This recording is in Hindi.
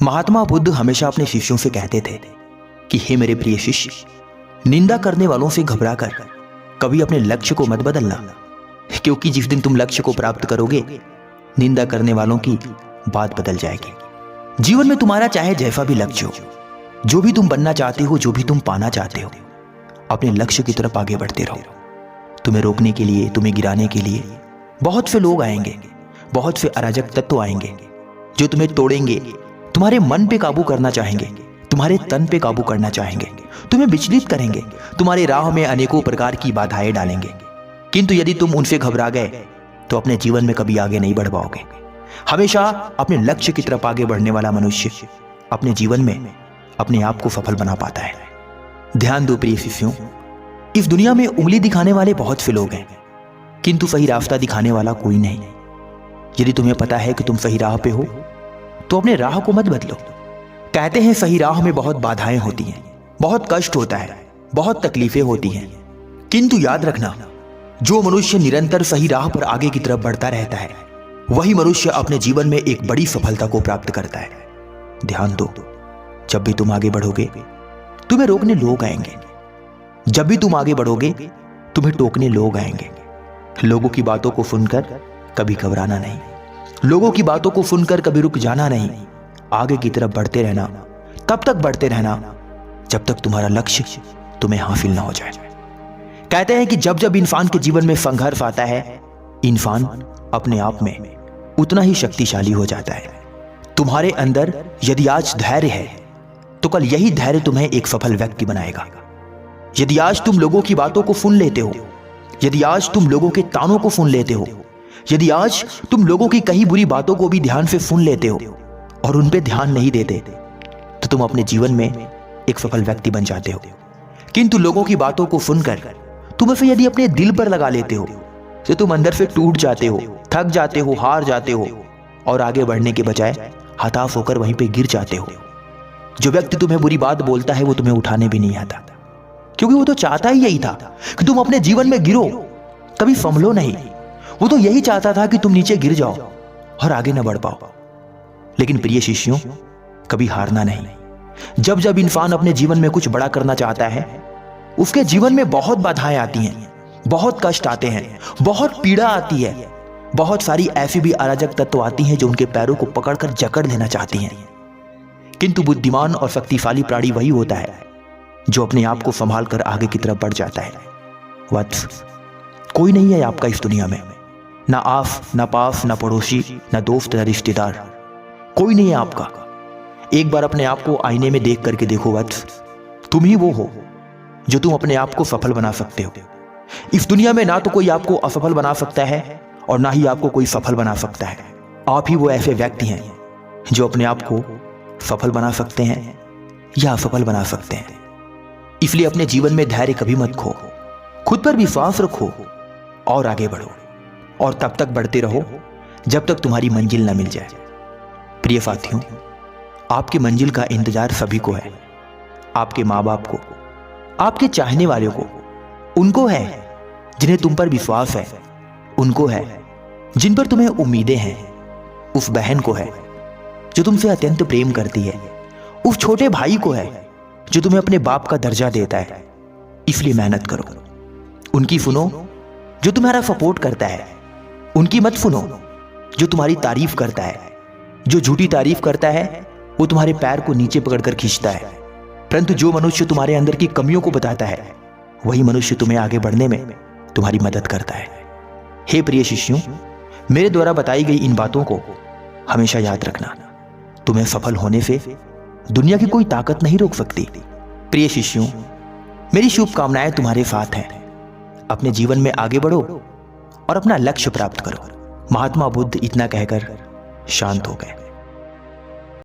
महात्मा बुद्ध हमेशा अपने शिष्यों से कहते थे कि हे मेरे प्रिय शिष्य, निंदा करने वालों से घबराकर कभी अपने लक्ष्य को मत बदलना, क्योंकि जिस दिन तुम लक्ष्य को प्राप्त करोगे, निंदा करने वालों की बात बदल जाएगी। जीवन में तुम्हारा चाहे जैसा भी लक्ष्य हो, जो भी तुम बनना चाहते हो, जो भी तुम पाना चाहते हो, अपने लक्ष्य की तरफ आगे बढ़ते रहो। तुम्हें रोकने के लिए, तुम्हें गिराने के लिए बहुत से लोग आएंगे, बहुत से अराजक तत्व आएंगे जो तुम्हें तोड़ेंगे, तुम्हारे मन पे काबू करना चाहेंगे, तुम्हारे तन पे काबू करना चाहेंगे, तुम्हें विचलित करेंगे, तुम्हारे राह में अनेकों प्रकार की बाधाएं डालेंगे। किंतु यदि तुम उनसे घबरा गए तो अपने जीवन में कभी आगे नहीं बढ़ पाओगे। हमेशा अपने लक्ष्य की तरफ आगे बढ़ने वाला मनुष्य अपने जीवन में अपने आप को सफल बना पाता है। ध्यान दो प्रिय शिष्यों, इस दुनिया में उंगली दिखाने वाले बहुत से लोग हैं, किंतु सही रास्ता दिखाने वाला कोई नहीं। यदि तुम्हें पता है कि तुम सही राह पे हो तो अपने राह को मत बदलो। कहते हैं सही राह में बहुत बाधाएं होती हैं, बहुत कष्ट होता है, बहुत तकलीफें होती हैं, किंतु याद रखना, जो मनुष्य निरंतर सही राह पर आगे की तरफ बढ़ता रहता है, वही मनुष्य अपने जीवन में एक बड़ी सफलता को प्राप्त करता है। ध्यान दो, जब भी तुम आगे बढ़ोगे तुम्हें रोकने लोग आएंगे, जब भी तुम आगे बढ़ोगे तुम्हें टोकने लोग आएंगे। लोगों की बातों को सुनकर कभी घबराना नहीं, लोगों की बातों को सुनकर कभी रुक जाना नहीं। आगे की तरफ बढ़ते रहना, तब तक बढ़ते रहना जब तक तुम्हारा लक्ष्य तुम्हें हासिल ना हो जाए। कहते हैं कि जब जब इंसान के जीवन में संघर्ष आता है, इंसान अपने आप में उतना ही शक्तिशाली हो जाता है। तुम्हारे अंदर यदि आज धैर्य है तो कल यही धैर्य तुम्हें एक सफल व्यक्ति बनाएगा। यदि आज तुम लोगों की बातों को सुन लेते हो, यदि आज तुम लोगों के तानों को सुन लेते हो, यदि आज तुम लोगों की कही बुरी बातों को भी ध्यान से सुन लेते हो और उन पे ध्यान नहीं देते, तो तुम अपने जीवन में एक सफल व्यक्ति बन जाते हो। किंतु लोगों की बातों को सुनकर तुम उसे यदि अपने दिल पर लगा लेते हो तो तुम अंदर से टूट जाते हो, थक जाते हो, हार जाते हो और आगे बढ़ने के बजाय हताश होकर वहीं पे गिर जाते हो। जो व्यक्ति तुम्हें बुरी बात बोलता है वो तुम्हें उठाने भी नहीं आता, क्योंकि वो तो चाहता ही यही था कि तुम अपने जीवन में गिरो, कभी संभलो नहीं। वो तो यही चाहता था कि तुम नीचे गिर जाओ और आगे न बढ़ पाओ। लेकिन प्रिय शिष्यों, कभी हारना नहीं। जब जब इंसान अपने जीवन में कुछ बड़ा करना चाहता है, उसके जीवन में बहुत बाधाएं आती हैं, बहुत कष्ट आते हैं, बहुत पीड़ा आती है, बहुत सारी ऐसी भी अराजक तत्व आती हैं जो उनके पैरों को पकड़कर जकड़ लेना चाहती हैं। किंतु बुद्धिमान और शक्तिशाली प्राणी वही होता है जो अपने आप को संभाल कर आगे की तरफ बढ़ जाता है। वत्स, कोई नहीं है आपका इस दुनिया में, ना आस, ना पास, ना पड़ोसी, ना दोस्त, ना रिश्तेदार, कोई नहीं है आपका। एक बार अपने आप को आईने में देख करके देखो वत्स, तुम ही वो हो जो तुम अपने आप को सफल बना सकते हो। इस दुनिया में ना तो कोई आपको असफल बना सकता है और ना ही आपको कोई सफल बना सकता है। आप ही वो ऐसे व्यक्ति हैं जो अपने आप को सफल बना सकते हैं या असफल बना सकते हैं। इसलिए अपने जीवन में धैर्य कभी मत खो, खुद पर विश्वास रखो और आगे बढ़ो, और तब तक बढ़ते रहो जब तक तुम्हारी मंजिल ना मिल जाए। प्रिय साथियों, आपकी मंजिल का इंतजार सभी को है। आपके माँ बाप को, आपके चाहने वालों को, उनको है जिन्हें तुम पर विश्वास है, उनको है जिन पर तुम्हें उम्मीदें हैं, उस बहन को है जो तुमसे अत्यंत प्रेम करती है, उस छोटे भाई को है जो तुम्हें अपने बाप का दर्जा देता है। इसलिए मेहनत करो, उनकी सुनो जो तुम्हारा सपोर्ट करता है, उनकी मत सुनो जो तुम्हारी तारीफ करता है। जो झूठी तारीफ करता है वो तुम्हारे पैर को नीचे पकड़कर खींचता है, परंतु जो मनुष्य तुम्हारे अंदर की कमियों को बताता है, वही मनुष्य तुम्हें आगे बढ़ने में तुम्हारी मदद करता है। हे प्रिय शिष्यों, मेरे द्वारा बताई गई इन बातों को हमेशा याद रखना। तुम्हें सफल होने से दुनिया की कोई ताकत नहीं रोक सकती। प्रिय शिष्यों, मेरी शुभकामनाएं तुम्हारे साथ हैं। अपने जीवन में आगे बढ़ो और अपना लक्ष्य प्राप्त करो। महात्मा बुद्ध इतना कहकर शांत हो गए।